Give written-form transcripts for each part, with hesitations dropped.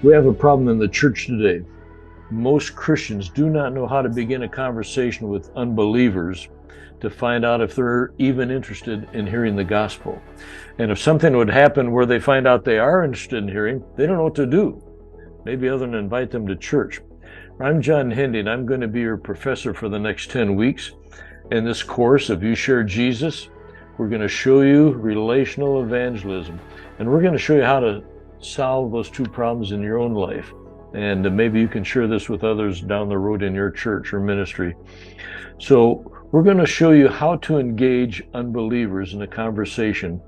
We have a problem in the church today. Most Christians do not know how to begin a conversation with unbelievers to find out if they're even interested in hearing the gospel. And if something would happen where they find out they are interested in hearing, they don't know what to do, maybe other than invite them to church. I'm John Hendee, and I'm going to be your professor for the next 10 weeks. In this course, if you share Jesus, we're going to show you relational evangelism, and we're going to show you how to solve those two problems in your own life. And maybe you can share this with others down the road in your church or ministry. So we're going to show you how to engage unbelievers in a conversation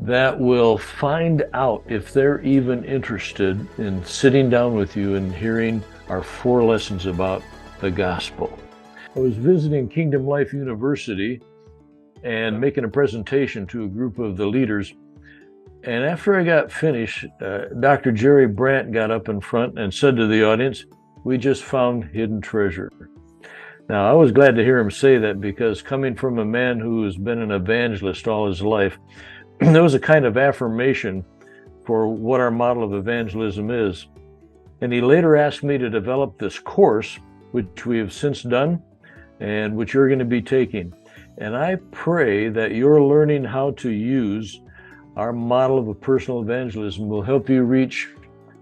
that will find out if they're even interested in sitting down with you and hearing our 4 lessons about the gospel. I was visiting Kingdom Life University and making a presentation to a group of the leaders. And after I got finished, Dr. Jerry Brandt got up in front and said to the audience, "We just found hidden treasure." Now, I was glad to hear him say that, because coming from a man who has been an evangelist all his life, there was a kind of affirmation for what our model of evangelism is. And he later asked me to develop this course, which we have since done and which you're going to be taking. And I pray that your learning how to use our model of a personal evangelism will help you reach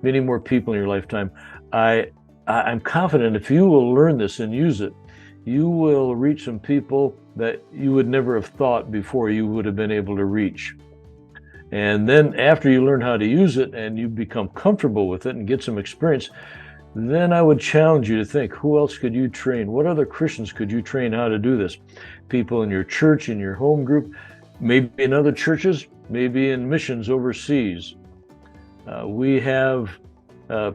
many more people in your lifetime. I'm confident if you will learn this and use it, you will reach some people that you would never have thought before you would have been able to reach. And then after you learn how to use it and you become comfortable with it and get some experience, then I would challenge you to think, who else could you train? What other Christians could you train how to do this? People in your church, in your home group, maybe in other churches, maybe in missions overseas. We have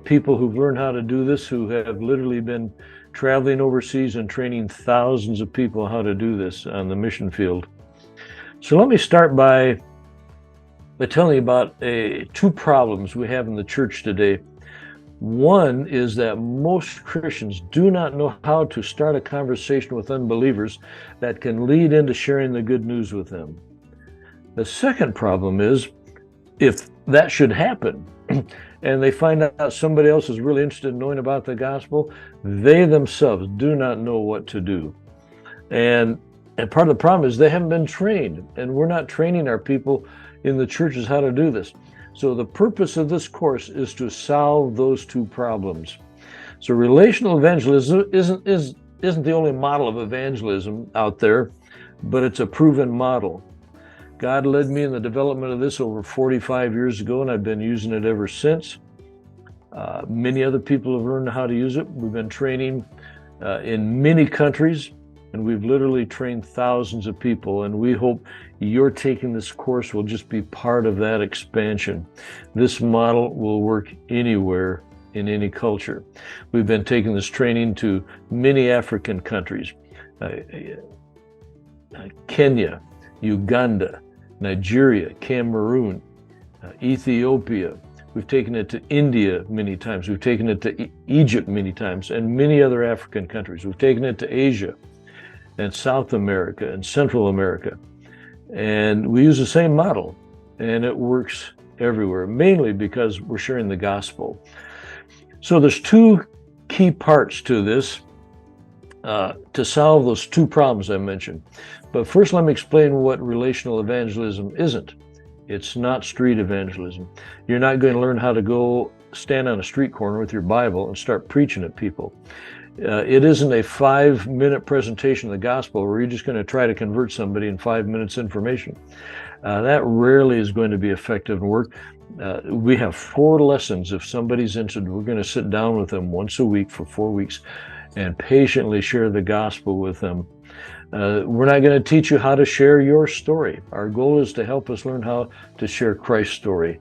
people who've learned how to do this, who have literally been traveling overseas and training thousands of people how to do this on the mission field. So let me start by telling you about 2 problems we have in the church today. One is that most Christians do not know how to start a conversation with unbelievers that can lead into sharing the good news with them. The second problem is, if that should happen and they find out somebody else is really interested in knowing about the gospel, they themselves do not know what to do. And part of the problem is they haven't been trained, and we're not training our people in the churches how to do this. So the purpose of this course is to solve those 2 problems. So relational evangelism isn't the only model of evangelism out there, but it's a proven model. God led me in the development of this over 45 years ago, and I've been using it ever since. Many other people have learned how to use it. We've been training in many countries, and we've literally trained thousands of people, and we hope your taking this course will just be part of that expansion. This model will work anywhere in any culture. We've been taking this training to many African countries, Kenya, Uganda, Nigeria, Cameroon, Ethiopia. We've taken it to India many times. We've taken it to Egypt many times, and many other African countries. We've taken it to Asia and South America and Central America. And we use the same model, and it works everywhere, mainly because we're sharing the gospel. So there's 2 key parts to this to solve those 2 problems I mentioned. But first, let me explain what relational evangelism isn't. It's not street evangelism. You're not going to learn how to go stand on a street corner with your Bible and start preaching at people. It isn't a 5-minute presentation of the gospel where you're just going to try to convert somebody in 5 minutes information. That rarely is going to be effective and work. We have 4 lessons. If somebody's interested, we're going to sit down with them once a week for 4 weeks and patiently share the gospel with them. We're not going to teach you how to share your story. Our goal is to help us learn how to share Christ's story.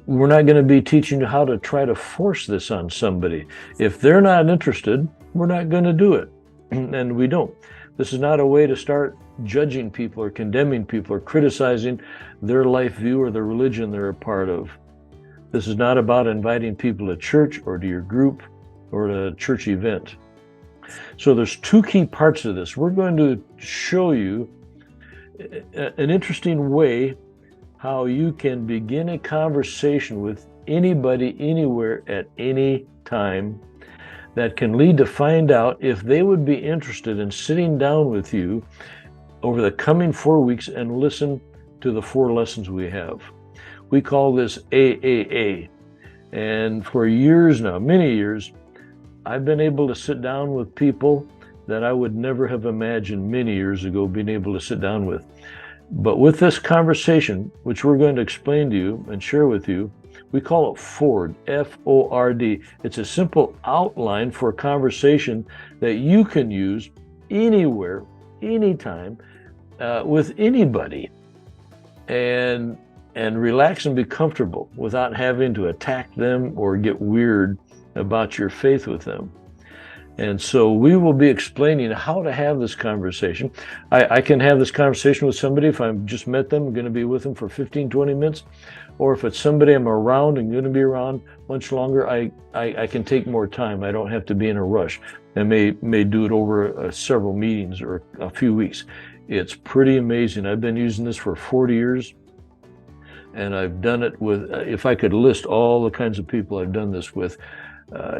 We're not going to be teaching you how to try to force this on somebody. If they're not interested, we're not going to do it. And we don't. This is not a way to start judging people or condemning people or criticizing their life view or the religion they're a part of. This is not about inviting people to church or to your group or to a church event. So there's 2 key parts of this. We're going to show you an interesting way how you can begin a conversation with anybody, anywhere, at any time, that can lead to find out if they would be interested in sitting down with you over the coming 4 weeks and listen to the 4 lessons we have. We call this AAA. And for years now, many years, I've been able to sit down with people that I would never have imagined many years ago being able to sit down with. But with this conversation, which we're going to explain to you and share with you, we call it FORD, F-O-R-D. It's a simple outline for a conversation that you can use anywhere, anytime, with anybody, and relax and be comfortable without having to attack them or get weird about your faith with them. And so we will be explaining how to have this conversation. I can have this conversation with somebody if I've just met them, I'm going to be with them for 15, 20 minutes. Or if it's somebody I'm around and going to be around much longer, I can take more time. I don't have to be in a rush. I may do it over several meetings or a few weeks. It's pretty amazing. I've been using this for 40 years. And I've done it with, if I could list all the kinds of people I've done this with,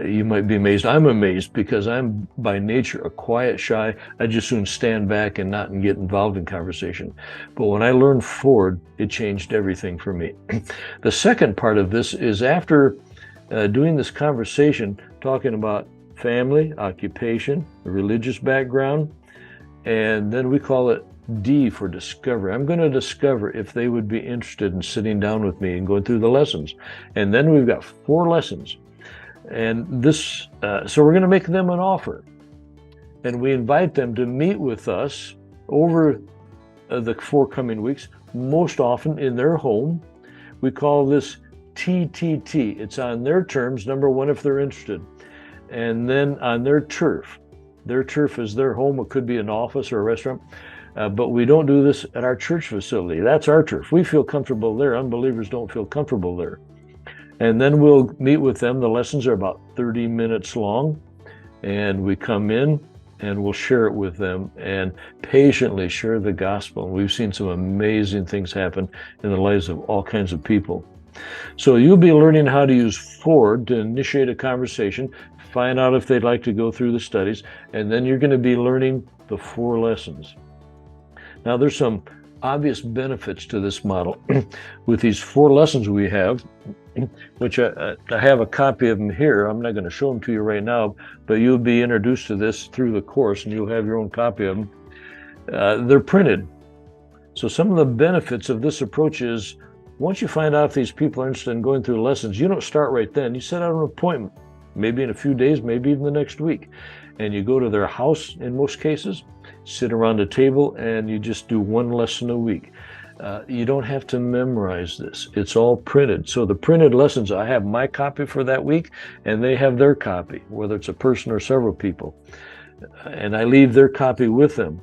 you might be amazed. I'm amazed because I'm by nature a quiet, shy. I just soon stand back and not get involved in conversation. But when I learned Ford, it changed everything for me. The second part of this is after doing this conversation, talking about family, occupation, religious background, and then we call it D for discovery. I'm going to discover if they would be interested in sitting down with me and going through the lessons. And then we've got 4 lessons. And this, so we're going to make them an offer. And we invite them to meet with us over the 4 coming weeks, most often in their home. We call this TTT. It's on their terms, number 1, if they're interested. And then on their turf. Their turf is their home. It could be an office or a restaurant. But we don't do this at our church facility. That's our turf. We feel comfortable there. Unbelievers don't feel comfortable there. And then we'll meet with them. The lessons are about 30 minutes long. And we come in and we'll share it with them and patiently share the gospel. And we've seen some amazing things happen in the lives of all kinds of people. So you'll be learning how to use Ford to initiate a conversation, find out if they'd like to go through the studies, and then you're going to be learning the 4 lessons. Now, there's some obvious benefits to this model. With these 4 lessons we have, which I have a copy of them here. I'm not going to show them to you right now, but you'll be introduced to this through the course, and you'll have your own copy of them. They're printed. So some of the benefits of this approach is, once you find out if these people are interested in going through the lessons, you don't start right then. You set out an appointment, maybe in a few days, maybe even the next week. And you go to their house in most cases, sit around a table, and you just do 1 lesson a week. You don't have to memorize this. It's all printed. So the printed lessons, I have my copy for that week, and they have their copy, whether it's a person or several people. And I leave their copy with them.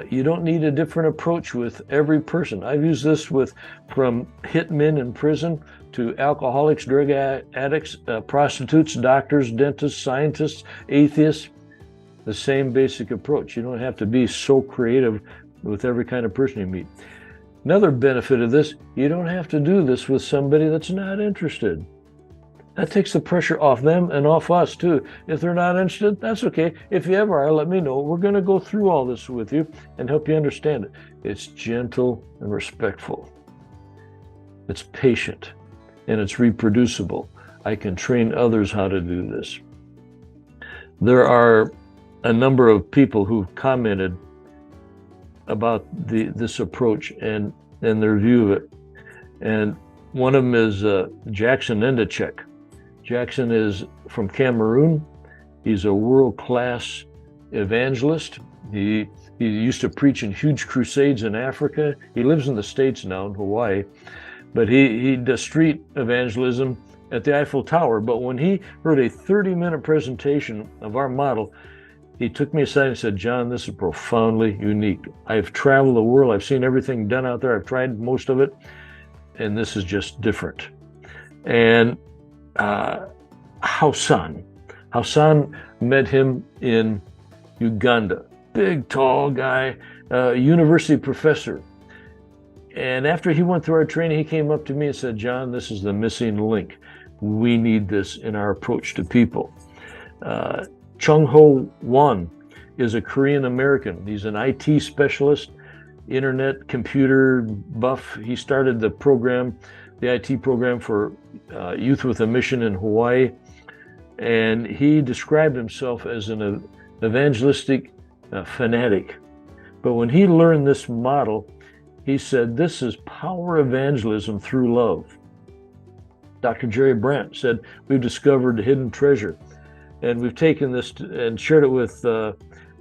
You don't need a different approach with every person. I've used this from hitmen in prison to alcoholics, drug addicts, prostitutes, doctors, dentists, scientists, atheists. The same basic approach. You don't have to be so creative with every kind of person you meet. Another benefit of this, you don't have to do this with somebody that's not interested. That takes the pressure off them and off us too. If they're not interested, that's okay. If you ever are, let me know. We're going to go through all this with you and help you understand it. It's gentle and respectful. It's patient and it's reproducible. I can train others how to do this. There are a number of people who've commented about this approach and their view of it. And one of them is Jackson Endacek. Jackson is from Cameroon. He's a world-class evangelist. He used to preach in huge crusades in Africa. He lives in the States now, in Hawaii. But he does street evangelism at the Eiffel Tower. But when he heard a 30-minute presentation of our model, he took me aside and said, "John, this is profoundly unique. I've traveled the world. I've seen everything done out there. I've tried most of it. And this is just different." And Hassan met him in Uganda. Big, tall guy, university professor. And after he went through our training, he came up to me and said, John, this is the missing link. We need this in our approach to people. Chung Ho Won is a Korean American. He's an IT specialist, internet computer buff. He started the program, the IT program for Youth with a Mission in Hawaii. And he described himself as an evangelistic fanatic. But when he learned this model, he said, this is power evangelism through love. Dr. Jerry Brandt said, we've discovered a hidden treasure. And we've taken this and shared it with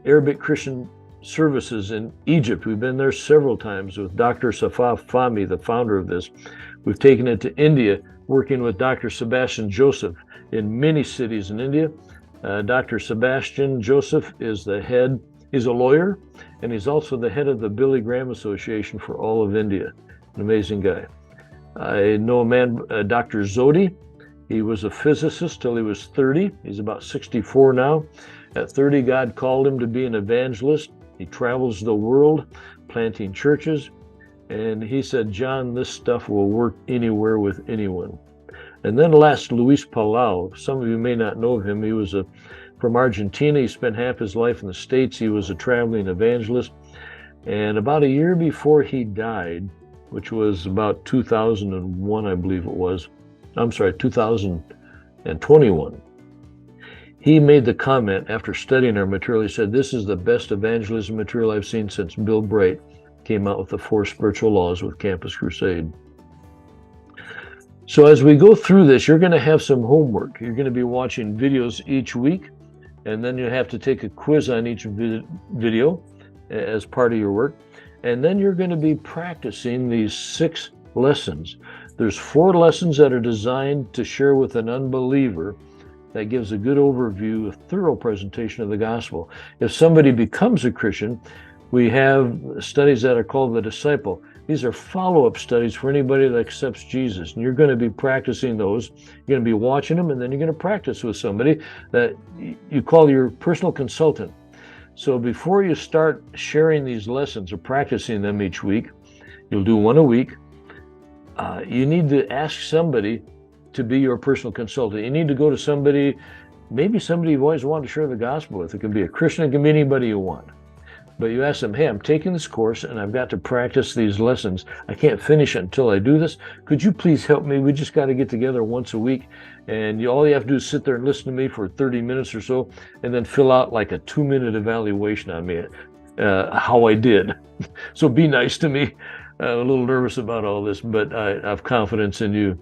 Arabic Christian services in Egypt. We've been there several times with Dr. Safaf Fahmy, the founder of this. We've taken it to India, working with Dr. Sebastian Joseph in many cities in India. Dr. Sebastian Joseph is the head, he's a lawyer, and he's also the head of the Billy Graham Association for all of India. An amazing guy. I know a man, Dr. Zodi. He was a physicist till he was 30. He's about 64 now. At 30, God called him to be an evangelist. He travels the world planting churches. And he said, John, this stuff will work anywhere with anyone. And then last, Luis Palau. Some of you may not know of him. He was from Argentina. He spent half his life in the States. He was a traveling evangelist. And about a year before he died, which was about 2001, I believe it was. I'm sorry, 2021. He made the comment after studying our material. He said, this is the best evangelism material I've seen since Bill Bright came out with the 4 spiritual laws with Campus Crusade. So as we go through this, you're going to have some homework. You're going to be watching videos each week, and then you have to take a quiz on each video as part of your work. And then you're going to be practicing these 6 lessons. There's 4 lessons that are designed to share with an unbeliever that gives a good overview, a thorough presentation of the gospel. If somebody becomes a Christian, we have studies that are called the disciple. These are follow-up studies for anybody that accepts Jesus. And you're going to be practicing those. You're going to be watching them, and then you're going to practice with somebody that you call your personal consultant. So before you start sharing these lessons or practicing them each week, you'll do one a week. You need to ask somebody to be your personal consultant. You need to go to somebody, maybe somebody you've always wanted to share the gospel with. It can be a Christian, it can be anybody you want. But you ask them, hey, I'm taking this course and I've got to practice these lessons. I can't finish it until I do this. Could you please help me? We just got to get together once a week. And all you have to do is sit there and listen to me for 30 minutes or so, and then fill out like a 2-minute evaluation on me, how I did. So be nice to me. I'm a little nervous about all this, but I have confidence in you.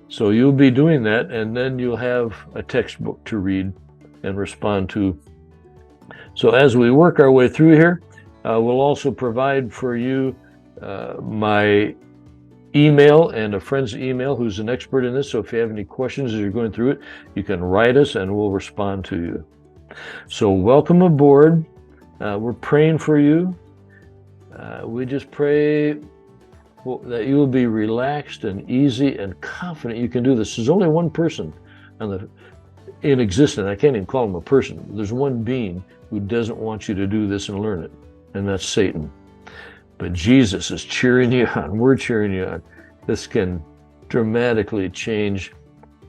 So you'll be doing that, and then you'll have a textbook to read and respond to. So as we work our way through here, we'll also provide for you my email and a friend's email who's an expert in this. So if you have any questions as you're going through it, you can write us and we'll respond to you. So welcome aboard. We're praying for you. We just pray that you will be relaxed and easy and confident you can do this. There's only one person in existence. I can't even call him a person. There's one being who doesn't want you to do this and learn it, and that's Satan. But Jesus is cheering you on. We're cheering you on. This can dramatically change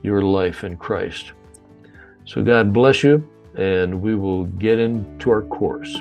your life in Christ. So God bless you, and we will get into our course.